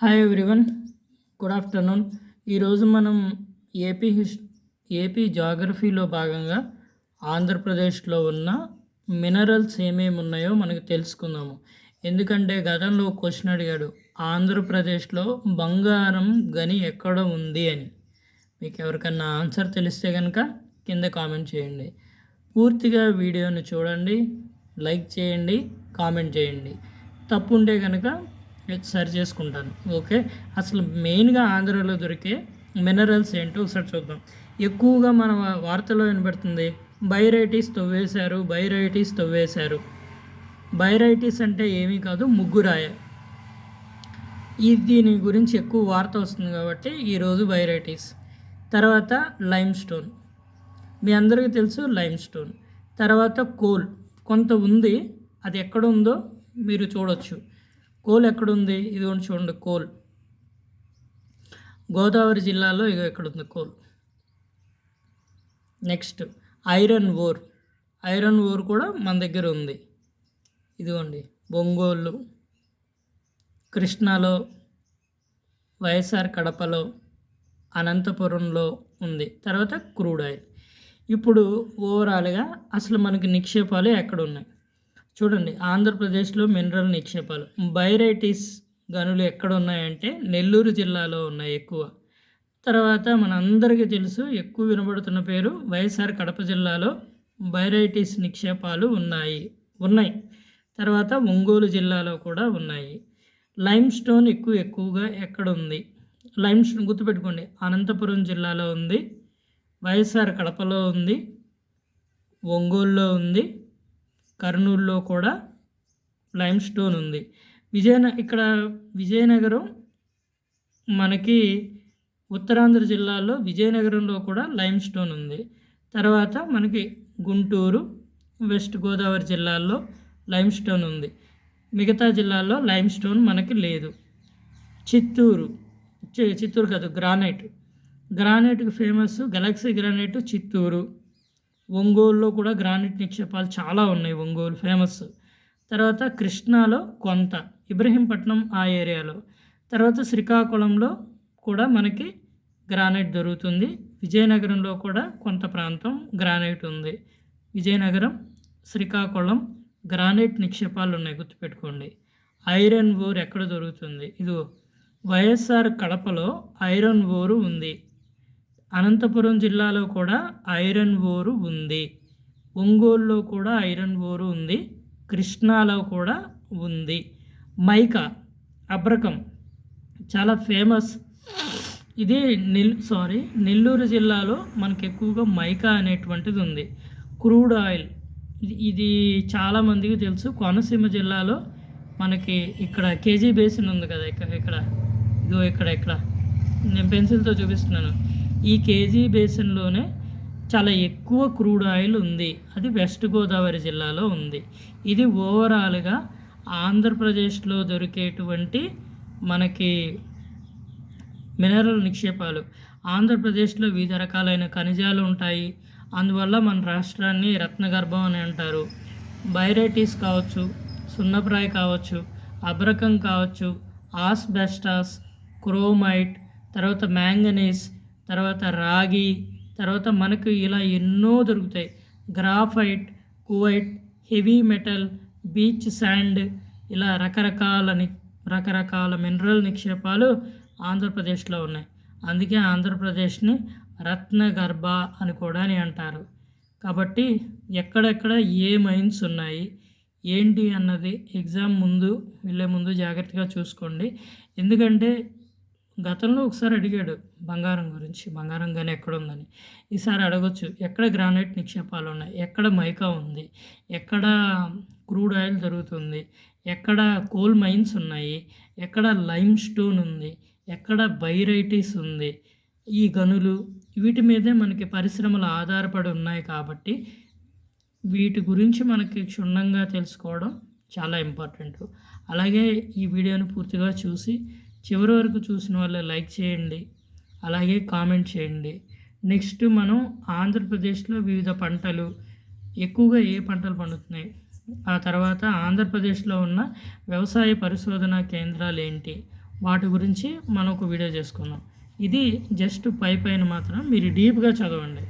Hi everyone, good afternoon. ఈరోజు మనం AP AP జాగ్రఫీలో భాగంగా ఆంధ్రప్రదేశ్లో ఉన్న మినరల్స్ ఏమేమి ఉన్నాయో మనకు తెలుసుకుందాము. ఎందుకంటే గతంలో క్వశ్చన్ అడిగాడు, ఆంధ్రప్రదేశ్లో బంగారం గని ఎక్కడ ఉంది అని. మీకు ఎవరికన్నా ఆన్సర్ తెలిస్తే కనుక కింద కామెంట్ చేయండి. పూర్తిగా వీడియోని చూడండి, లైక్ చేయండి, కామెంట్ చేయండి. తప్పు ఉంటే కనుక సరి చేసుకుంటాను. ఓకే, అసలు మెయిన్గా ఆంధ్రాలో దొరికే మినరల్స్ ఏంటో ఒకసారి చూద్దాం. ఎక్కువగా మన వార్తలో వినబడుతుంది, బైరైటీస్ తవ్వేశారు. బైరైటీస్ అంటే ఏమీ కాదు, ముగ్గురాయ. దీని గురించి ఎక్కువ వార్త వస్తుంది కాబట్టి ఈరోజు బైరైటీస్. తర్వాత లైమ్ స్టోన్, మీ అందరికీ తెలుసు లైమ్ స్టోన్. తర్వాత కోల్ కొంత ఉంది, అది ఎక్కడ ఉందో మీరు చూడొచ్చు. కోల్ ఎక్కడుంది, ఇది చూడండి. కోల్ గోదావరి జిల్లాలో ఎక్కడుంది కోల్. నెక్స్ట్ ఐరన్ ఓర్ కూడా మన దగ్గర ఉంది. ఇదిగోండి, ఒంగోలు, కృష్ణాలో, వైఎస్ఆర్ కడపలో, అనంతపురంలో ఉంది. తర్వాత క్రూడ్ ఆయిల్. ఇప్పుడు ఓవరాల్గా అసలు మనకి నిక్షేపాలు ఎక్కడ ఉన్నాయి చూడండి. ఆంధ్రప్రదేశ్లో మినరల్ నిక్షేపాలు, బైరైటీస్ గనులు ఎక్కడ ఉన్నాయంటే నెల్లూరు జిల్లాలో ఉన్నాయి ఎక్కువ. తర్వాత మనందరికీ తెలుసు, ఎక్కువ వినబడుతున్న పేరు వైఎస్ఆర్ కడప జిల్లాలో బైరైటీస్ నిక్షేపాలు ఉన్నాయి. తర్వాత ఒంగోలు జిల్లాలో కూడా ఉన్నాయి. లైమ్ స్టోన్ ఎక్కువగా ఎక్కడ ఉంది? లైమ్ స్టోన్ గుర్తుపెట్టుకోండి, అనంతపురం జిల్లాలో ఉంది, వైఎస్ఆర్ కడపలో ఉంది, ఒంగోలులో ఉంది, కర్నూలులో కూడా లైమ్ స్టోన్ ఉంది. ఇక్కడ విజయనగరం మనకి ఉత్తరాంధ్ర జిల్లాలో విజయనగరంలో కూడా లైమ్ స్టోన్ ఉంది. తర్వాత మనకి గుంటూరు, వెస్ట్ గోదావరి జిల్లాల్లో లైమ్ స్టోన్ ఉంది. మిగతా జిల్లాల్లో లైమ్ స్టోన్ మనకి లేదు. చిత్తూరు కాదు, గ్రానైట్కి ఫేమస్ గెలాక్సీ గ్రానైట్ చిత్తూరు. ఒంగోలులో కూడా గ్రానైట్ నిక్షేపాలు చాలా ఉన్నాయి, ఒంగోలు ఫేమస్. తర్వాత కృష్ణాలో కొంత, ఇబ్రహీంపట్నం ఆ ఏరియాలో. తర్వాత శ్రీకాకుళంలో కూడా మనకి గ్రానైట్ దొరుకుతుంది. విజయనగరంలో కూడా కొంత ప్రాంతం గ్రానైట్ ఉంది. విజయనగరం, శ్రీకాకుళం గ్రానైట్ నిక్షేపాలు ఉన్నాయి, గుర్తుపెట్టుకోండి. ఐరన్ ఓర్ ఎక్కడ దొరుకుతుంది? ఇది వైఎస్ఆర్ కడపలో ఐరన్ ఓరు ఉంది. అనంతపురం జిల్లాలో కూడా ఐరన్ ఓరు ఉంది. ఒంగోలులో కూడా ఐరన్ ఓరు ఉంది. కృష్ణాలో కూడా ఉంది. మైకా, అబ్రకం చాలా ఫేమస్. ఇది నెల్లూరు జిల్లాలో మనకి ఎక్కువగా మైకా అనేటువంటిది ఉంది. క్రూడ్ ఆయిల్, ఇది చాలామందికి తెలుసు. కోనసీమ జిల్లాలో మనకి ఇక్కడ కేజీ బేసిన్ ఉంది కదా, ఇక్కడ నేను పెన్సిల్తో చూపిస్తున్నాను. ఈ కేజీ బేసిన్లోనే చాలా ఎక్కువ క్రూడ్ ఆయిల్ ఉంది. అది వెస్ట్ గోదావరి జిల్లాలో ఉంది. ఇది ఓవరాల్గా ఆంధ్రప్రదేశ్లో దొరికేటువంటి మనకి మినరల్ నిక్షేపాలు. ఆంధ్రప్రదేశ్లో వివిధ రకాలైన ఖనిజాలు ఉంటాయి. అందువల్ల మన రాష్ట్రాన్ని రత్నగర్భం అని అంటారు. బైరైటీస్ కావచ్చు, సున్నప్రాయ కావచ్చు, అబ్రకం కావచ్చు, ఆస్బెస్టాస్, క్రోమైట్, తర్వాత మ్యాంగనీస్, తర్వాత రాగి, తర్వాత మనకు ఇలా ఎన్నో దొరుకుతాయి. Graphite, Kuwait, heavy metal, beach sand, ఇలా రకరకాల మినరల్ నిక్షేపాలు ఆంధ్రప్రదేశ్లో ఉన్నాయి. అందుకే ఆంధ్రప్రదేశ్ని రత్నగర్భ అని కూడా అంటారు. కాబట్టి ఎక్కడెక్కడ ఏ మైన్స్ ఉన్నాయి ఏంటి అన్నది ఎగ్జామ్ వెళ్ళే ముందు జాగ్రత్తగా చూసుకోండి. ఎందుకంటే గతంలో ఒకసారి అడిగాడు బంగారం గురించి, బంగారం కానీ ఎక్కడ ఉందని. ఈసారి అడగొచ్చు, ఎక్కడ గ్రానైట్ నిక్షేపాలు ఉన్నాయి, ఎక్కడ మైకా ఉంది, ఎక్కడ క్రూడ్ ఆయిల్ దొరుకుతుంది, ఎక్కడ కోల్ మైన్స్ ఉన్నాయి, ఎక్కడ లైమ్ స్టోన్ ఉంది, ఎక్కడ బైరైటీస్ ఉంది. ఈ గనులు వీటి మీదే మనకి పరిశ్రమలు ఆధారపడి ఉన్నాయి. కాబట్టి వీటి గురించి మనకి క్షుణ్ణంగా తెలుసుకోవడం చాలా ఇంపార్టెంట్. అలాగే ఈ వీడియోని పూర్తిగా చూసి చివరి వరకు చూసిన వాళ్ళు లైక్ చేయండి, అలాగే కామెంట్ చేయండి. నెక్స్ట్ మనం ఆంధ్రప్రదేశ్లో వివిధ పంటలు, ఎక్కువగా ఏ పంటలు పండుతున్నాయి, ఆ తర్వాత ఆంధ్రప్రదేశ్లో ఉన్న వ్యవసాయ పరిశోధనా కేంద్రాలు ఏంటి, వాటి గురించి మనం ఒక వీడియో చేసుకుందాం. ఇది జస్ట్ పైన మాత్రం మీరు డీప్గా చదవండి.